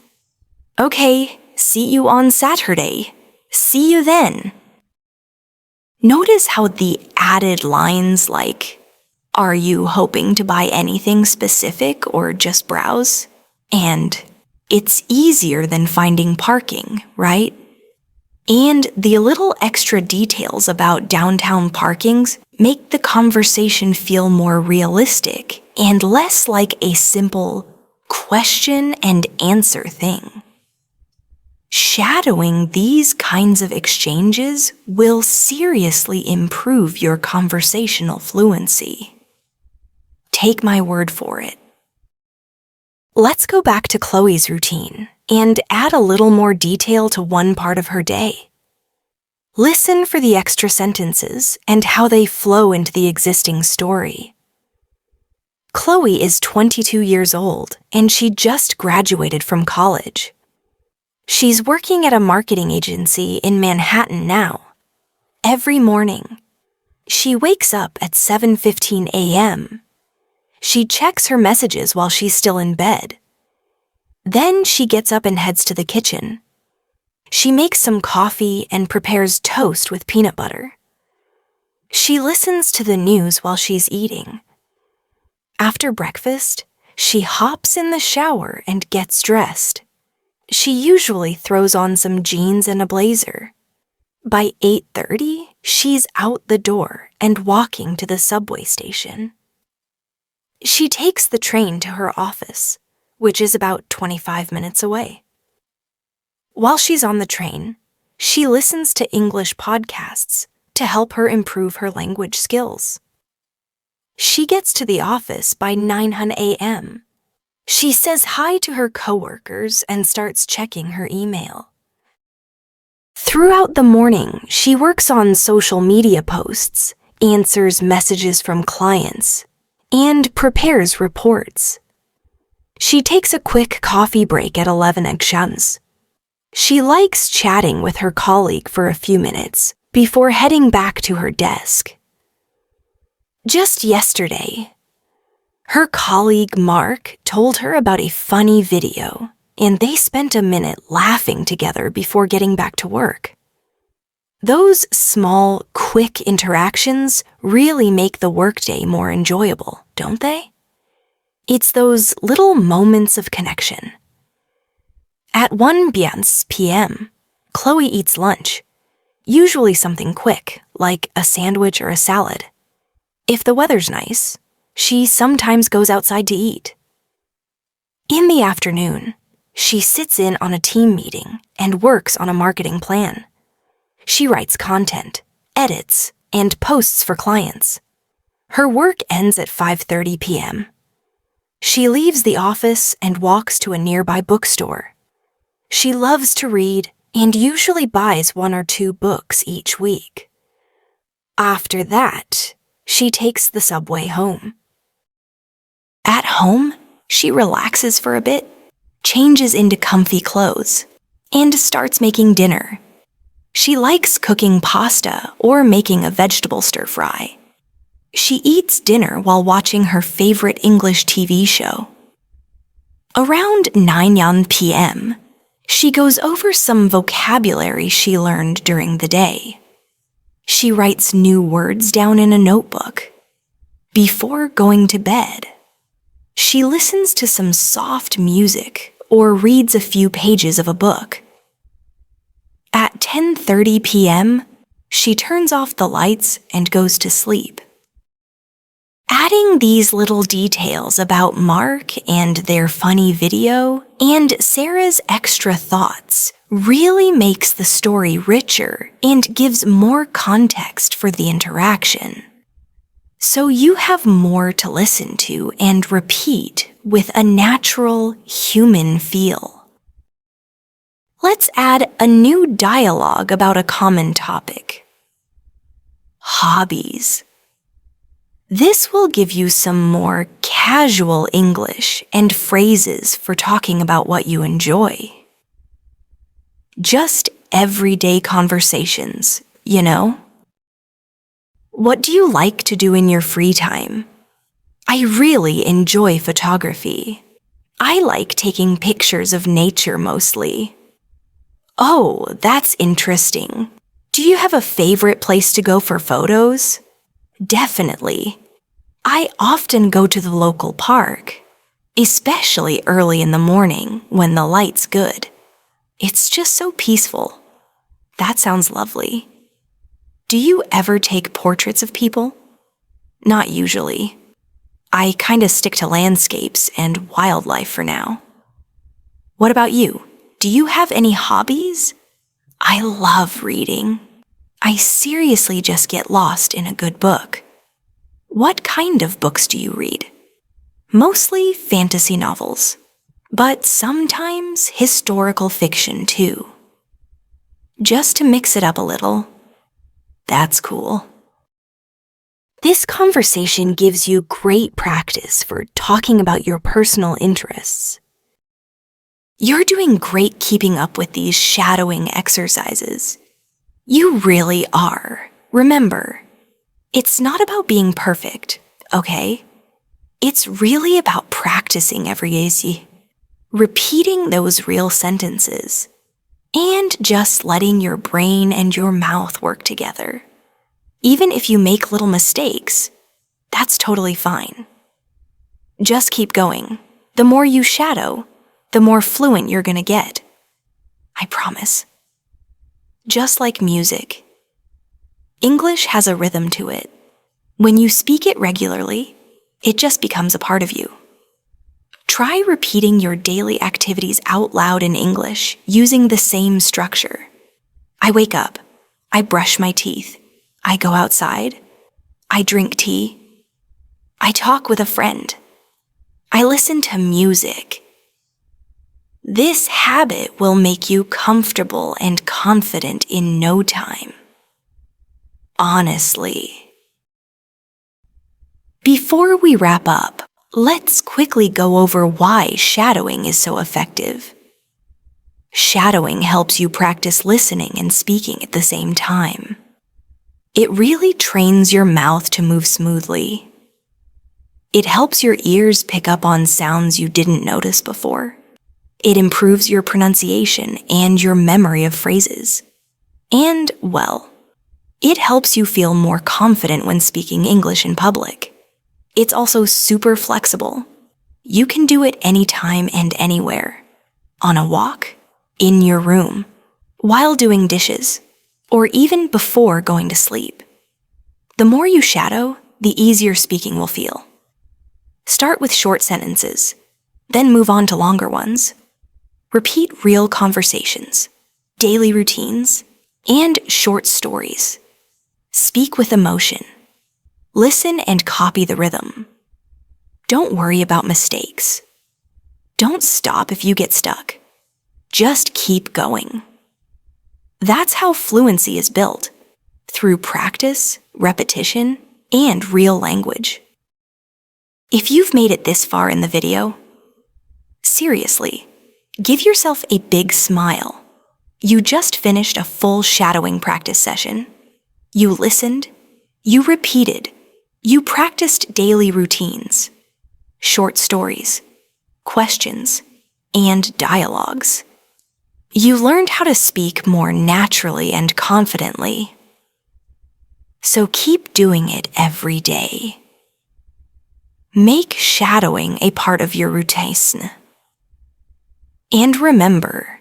Okay, see you on Saturday. See you then. Notice how the added lines like, "Are you hoping to buy anything specific or just browse?" and "It's easier than finding parking, right?" And the little extra details about downtown parkings make the conversation feel more realistic and less like a simple question and answer thing. Shadowing these kinds of exchanges will seriously improve your conversational fluency. Take my word for it. Let's go back to Chloe's routine and add a little more detail to one part of her day. Listen for the extra sentences and how they flow into the existing story. Chloe is 22 years old and she just graduated from college. She's working at a marketing agency in Manhattan now. Every morning, she wakes up at 7:15 a.m. She checks her messages while she's still in bed. Then she gets up and heads to the kitchen. She makes some coffee and prepares toast with peanut butter. She listens to the news while she's eating. After breakfast, she hops in the shower and gets dressed. She usually throws on some jeans and a blazer. By 8:30, she's out the door and walking to the subway station. She takes the train to her office, which is about 25 minutes away. While she's on the train, she listens to English podcasts to help her improve her language skills. She gets to the office by 9 a.m. She says hi to her coworkers and starts checking her email. Throughout the morning, she works on social media posts, answers messages from clients, and prepares reports. She takes a quick coffee break at 11 a.m. She likes chatting with her colleague for a few minutes before heading back to her desk. Just yesterday, her colleague Mark told her about a funny video, and they spent a minute laughing together before getting back to work. Those small, quick interactions really make the workday more enjoyable, don't they? It's those little moments of connection. At 1 p.m., Chloe eats lunch, usually something quick, like a sandwich or a salad. If the weather's nice, she sometimes goes outside to eat. In the afternoon, she sits in on a team meeting and works on a marketing plan. She writes content, edits, and posts for clients. Her work ends at 5:30 p.m. She leaves the office and walks to a nearby bookstore. She loves to read and usually buys 1 or 2 books each week. After that, she takes the subway home. At home, she relaxes for a bit, changes into comfy clothes, and starts making dinner. She likes cooking pasta or making a vegetable stir-fry. She eats dinner while watching her favorite English TV show. Around 9 p.m., she goes over some vocabulary she learned during the day. She writes new words down in a notebook. Before going to bed, she listens to some soft music or reads a few pages of a book. At 10:30 p.m., she turns off the lights and goes to sleep. Adding these little details about Mark and their funny video and Sarah's extra thoughts really makes the story richer and gives more context for the interaction. So you have more to listen to and repeat with a natural human feel. Let's add a new dialogue about a common topic. Hobbies. This will give you some more casual English and phrases for talking about what you enjoy. Just everyday conversations, you know? What do you like to do in your free time? I really enjoy photography. I like taking pictures of nature mostly. Oh, that's interesting. Do you have a favorite place to go for photos? Definitely. I often go to the local park, especially early in the morning when the light's good. It's just so peaceful. That sounds lovely. Do you ever take portraits of people? Not usually. I kinda stick to landscapes and wildlife for now. What about you? Do you have any hobbies? I love reading. I seriously just get lost in a good book. What kind of books do you read? Mostly fantasy novels, but sometimes historical fiction too. Just to mix it up a little. That's cool. This conversation gives you great practice for talking about your personal interests. You're doing great keeping up with these shadowing exercises. You really are. Remember, it's not about being perfect, okay? It's really about practicing every day, repeating those real sentences, and just letting your brain and your mouth work together. Even if you make little mistakes, that's totally fine. Just keep going. The more you shadow, the more fluent you're gonna get. I promise. Just like music, English has a rhythm to it. When you speak it regularly, it just becomes a part of you. Try repeating your daily activities out loud in English using the same structure. I wake up. I brush my teeth. I go outside. I drink tea. I talk with a friend. I listen to music. This habit will make you comfortable and confident in no time. Honestly. Before we wrap up, let's quickly go over why shadowing is so effective. Shadowing helps you practice listening and speaking at the same time. It really trains your mouth to move smoothly. It helps your ears pick up on sounds you didn't notice before. It improves your pronunciation and your memory of phrases. And, well, it helps you feel more confident when speaking English in public. It's also super flexible. You can do it anytime and anywhere. On a walk, in your room, while doing dishes, or even before going to sleep. The more you shadow, the easier speaking will feel. Start with short sentences, then move on to longer ones. Repeat real conversations, daily routines, and short stories. Speak with emotion. Listen and copy the rhythm. Don't worry about mistakes. Don't stop if you get stuck. Just keep going. That's how fluency is built, through practice, repetition, and real language. If you've made it this far in the video, seriously, give yourself a big smile. You just finished a full shadowing practice session. You listened, you repeated, you practiced daily routines, short stories, questions, and dialogues. You learned how to speak more naturally and confidently. So keep doing it every day. Make shadowing a part of your routine. And remember,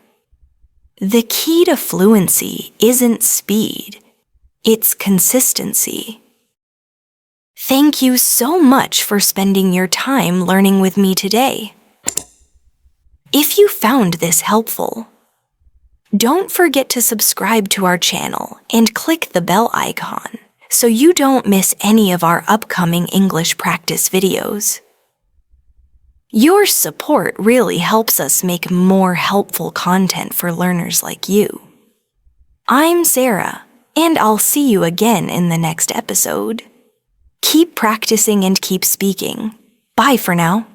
the key to fluency isn't speed, it's consistency. Thank you so much for spending your time learning with me today. If you found this helpful, don't forget to subscribe to our channel and click the bell icon so you don't miss any of our upcoming English practice videos. Your support really helps us make more helpful content for learners like you. I'm Sarah, and I'll see you again in the next episode. Keep practicing and keep speaking. Bye for now.